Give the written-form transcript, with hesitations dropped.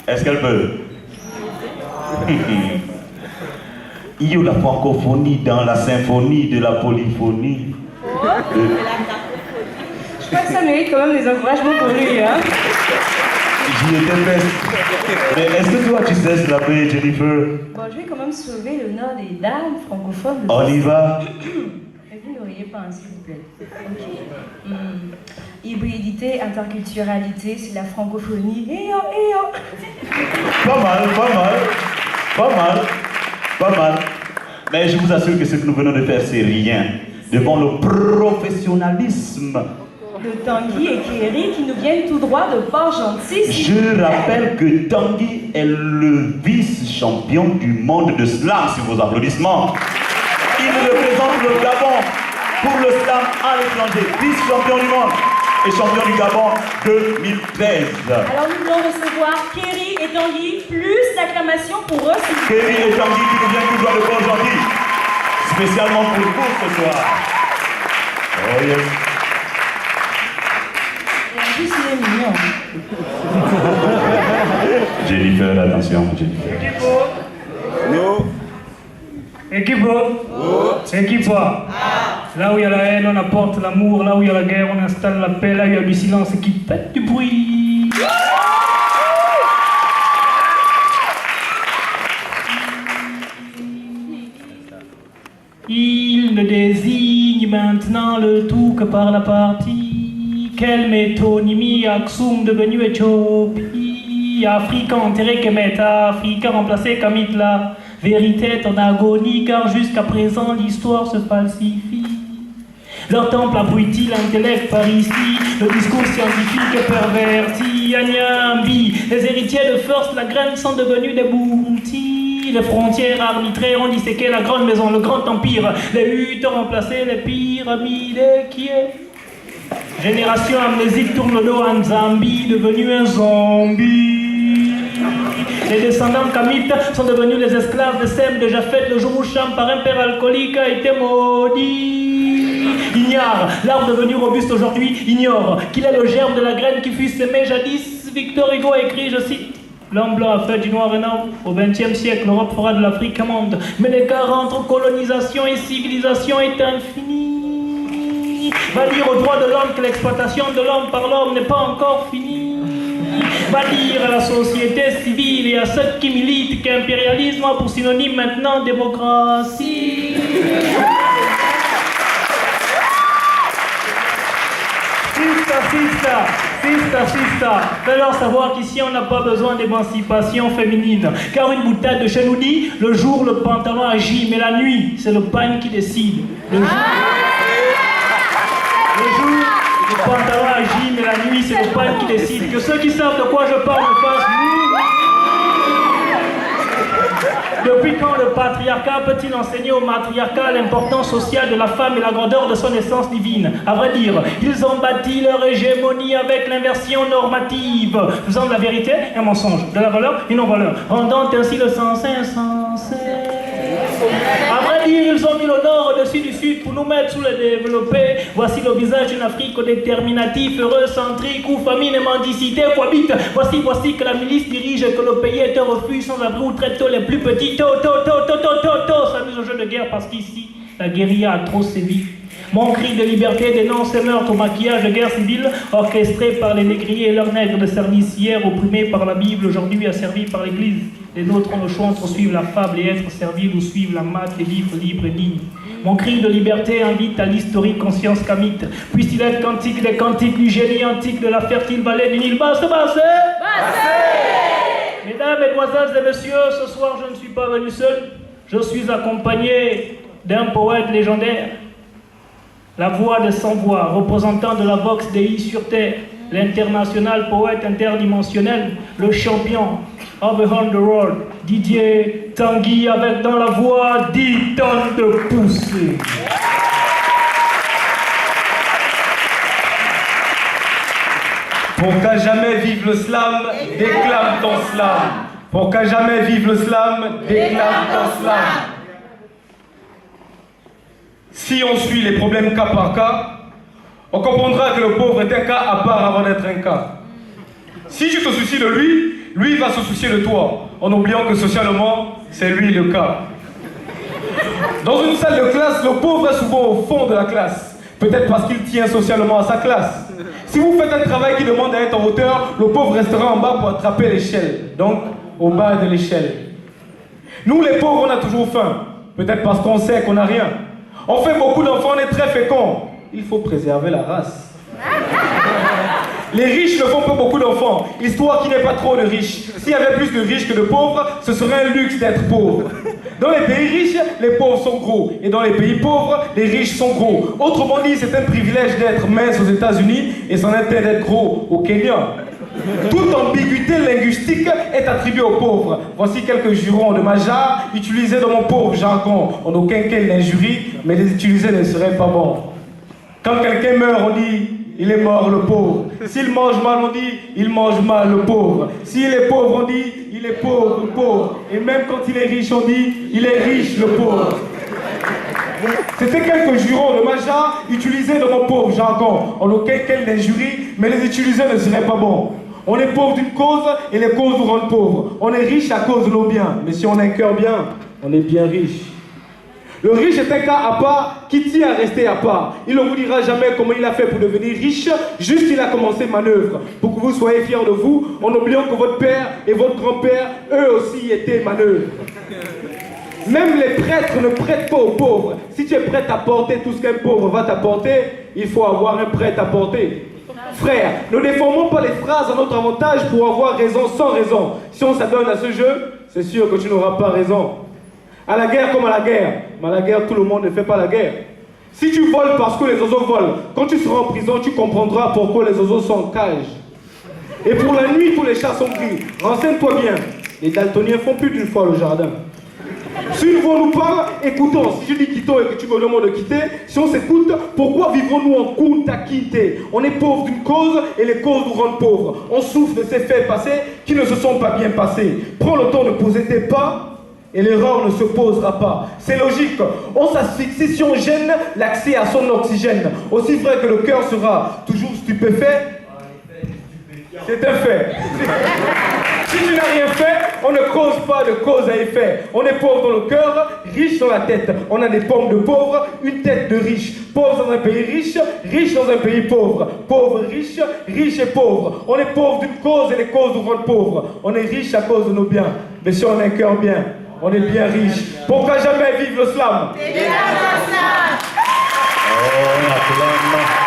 Est-ce qu'elle peut? Il y a la francophonie dans la symphonie de la polyphonie. Je crois que ça mérite quand même des encouragements pour lui, hein. J'y étais presque. Mais est-ce que toi tu sais se l'appeler, Jennifer? Bon, je vais quand même sauver l'honneur des dames francophones. On y va. Et vous ne riez pas, s'il vous plaît. Ok. Hybridité, interculturalité, c'est la francophonie. Eh oh, eh oh. Pas mal, pas mal. Pas mal. Pas mal. Mais je vous assure que ce que nous venons de faire, c'est rien devant le professionnalisme De Tanguy et Kéry qui nous viennent tout droit de Port-Gentil. Je rappelle que Tanguy est le vice-champion du monde de slam, sur vos applaudissements. Il représente le Gabon pour le slam à l'étranger, vice-champion du monde et champion du Gabon 2013. Alors nous voulons recevoir Kéry et Tanguy, plus d'acclamations pour eux. Kéry et Tanguy qui nous viennent tout droit de Port-Gentil, spécialement pour vous ce soir. Oh yes. Il est mignon. Jennifer, attention, Jennifer. Équipe, c'est équipe. Là où il y a la haine, on apporte l'amour. Là où il y a la guerre, on installe la paix. Là où il y a du silence, équipe, faites du bruit. Il ne désigne maintenant le tout que par la partie. Quelle métonymie, Aksum devenu Éthiopie. Afrique enterré Kemet, Afrique remplacé Kamitla. Vérité est en agonie, car jusqu'à présent l'histoire se falsifie. Leur temple abrutit l'intellect par ici, le discours scientifique est perverti. Agnambi, les héritiers de First, la graine sont devenus des bounty. Les frontières arbitraires ont disséqué la grande maison, le grand empire. Les huttes ont remplacé les pyramides qui est. Génération amnésique tourne le dos à Nzambi, devenu un zombie. Les descendants kamites sont devenus les esclaves de Sem, de Japhet, le jour où Cham, par un père alcoolique, a été maudit. Ignare, l'arbre devenu robuste aujourd'hui, ignore qu'il est le germe de la graine qui fut sémée jadis. Victor Hugo a écrit, je cite, l'homme blanc a fait du noir un homme. Au XXe siècle, l'Europe fera de l'Afrique un monde. Mais l'écart entre colonisation et civilisation est infini. Va dire au droit de l'homme que l'exploitation de l'homme par l'homme n'est pas encore finie. Va dire à la société civile et à ceux qui militent qu'impérialisme a pour synonyme maintenant démocratie. Sista, fais-leur savoir qu'ici on n'a pas besoin d'émancipation féminine. Car une boutade de chez nous dit, le jour le pantalon agit, mais la nuit c'est le pagne qui décide. Le jour, le pantalon agit, mais la nuit c'est le pagne qui décide. Que ceux qui savent de quoi je parle le fassent. Depuis quand le patriarcat peut-il enseigner au matriarcat l'importance sociale de la femme et la grandeur de son essence divine? À vrai dire, ils ont bâti leur hégémonie avec l'inversion normative, faisant de la vérité un mensonge, de la valeur une non-valeur, rendant ainsi le sens insensé. À vrai dire, ils ont mis le nord au-dessus du sud pour nous mettre sous le développé. Voici le visage d'une Afrique déterminatif, heureux, centrique, où famine et mendicité cohabitent. Voici que la milice dirige et que le pays est un refuge sans abri où très tôt les plus petits s'amusent au jeu de guerre parce qu'ici, la guérilla a trop sévi. Mon cri de liberté dénonce ces meurtres au maquillage de guerre civile, orchestrés par les négriers et leurs nègres de service hier, opprimés par la Bible, aujourd'hui asservis par l'Église. Les nôtres ont le choix entre suivre la fable et être serviles ou suivre la maths et vivre libre et digne. Mon cri de liberté invite à l'historique conscience kamite. Puisse-t-il être cantique des cantiques du génie antique de la fertile vallée du Nil. Mesdames, mesdemoiselles et messieurs, ce soir je ne suis pas venu seul. Je suis accompagné d'un poète légendaire. La voix de sans voix, représentant de la Vox Dei sur Terre, l'international poète interdimensionnel, le champion of the world, Didier Tanguy, avec dans la voix 10 tonnes de poussée. Pour qu'à jamais vive le slam, déclame ton slam. Pour qu'à jamais vive le slam, déclame ton slam. Si on suit les problèmes cas par cas, on comprendra que le pauvre est un cas à part avant d'être un cas. Si tu te soucies de lui, lui va se soucier de toi, en oubliant que socialement, c'est lui le cas. Dans une salle de classe, le pauvre est souvent au fond de la classe. Peut-être parce qu'il tient socialement à sa classe. Si vous faites un travail qui demande à être en hauteur, le pauvre restera en bas pour attraper l'échelle. Donc, au bas de l'échelle. Nous, les pauvres, on a toujours faim. Peut-être parce qu'on sait qu'on n'a rien. On fait beaucoup d'enfants, on est très féconds. Il faut préserver la race. Les riches ne font pas beaucoup d'enfants, histoire qu'il n'y ait pas trop de riches. S'il y avait plus de riches que de pauvres, ce serait un luxe d'être pauvre. Dans les pays riches, les pauvres sont gros. Et dans les pays pauvres, les riches sont gros. Autrement dit, c'est un privilège d'être mince aux États-Unis et c'en est un d'être gros au Kenya. Toute ambiguïté linguistique est attribuée aux pauvres. Voici quelques jurons de Maja utilisés dans mon pauvre jargon. En aucun cas l'injurie, mais les utiliser ne serait pas bon. Quand quelqu'un meurt, on dit il est mort le pauvre. S'il mange mal, on dit il mange mal le pauvre. S'il est pauvre, on dit il est pauvre le pauvre. Et même quand il est riche, on dit il est riche le pauvre. C'était quelques jurons de Maja utilisés dans mon pauvre jargon. En aucun cas l'injurie, mais les utiliser ne serait pas bon. On est pauvre d'une cause et les causes nous rendent pauvres. On est riche à cause de nos biens. Mais si on a un cœur bien, on est bien riche. Le riche est un cas à part qui tient à rester à part. Il ne vous dira jamais comment il a fait pour devenir riche, juste il a commencé manœuvre. Pour que vous soyez fiers de vous, en oubliant que votre père et votre grand-père, eux aussi, étaient manœuvres. Même les prêtres ne prêtent pas aux pauvres. Si tu es prêt à porter tout ce qu'un pauvre va t'apporter, il faut avoir un prêt à porter. Frère, ne déformons pas les phrases à notre avantage pour avoir raison sans raison. Si on s'adonne à ce jeu, c'est sûr que tu n'auras pas raison. À la guerre comme à la guerre. Mais à la guerre, tout le monde ne fait pas la guerre. Si tu voles parce que les oiseaux volent, quand tu seras en prison, tu comprendras pourquoi les oiseaux sont en cage. Et pour la nuit, tous les chats sont gris. Renseigne-toi bien. Les daltoniens font plus d'une fois le jardin. Si une voix nous parle, écoutons. Si je dis quittons et que tu me demandes de quitter, si on s'écoute, pourquoi vivons-nous en Kunta Kinte? On est pauvre d'une cause et les causes nous rendent pauvres. On souffre de ces faits passés qui ne se sont pas bien passés. Prends le temps de poser tes pas et l'erreur ne se posera pas. C'est logique. On s'asphyxie si on gêne l'accès à son oxygène. Aussi vrai que le cœur sera toujours stupéfait, c'est un fait. Si tu n'as rien fait, on ne cause pas de cause à effet. On est pauvre dans le cœur, riche dans la tête. On a des pommes de pauvres, une tête de riche. Pauvre dans un pays riche, riche dans un pays pauvre. Pauvre, riche, riche et pauvre. On est pauvre d'une cause et les causes nous rendent pauvres. On est riche à cause de nos biens. Mais si on a un cœur bien, on est bien riche. Pourquoi jamais vive le slam? Oh,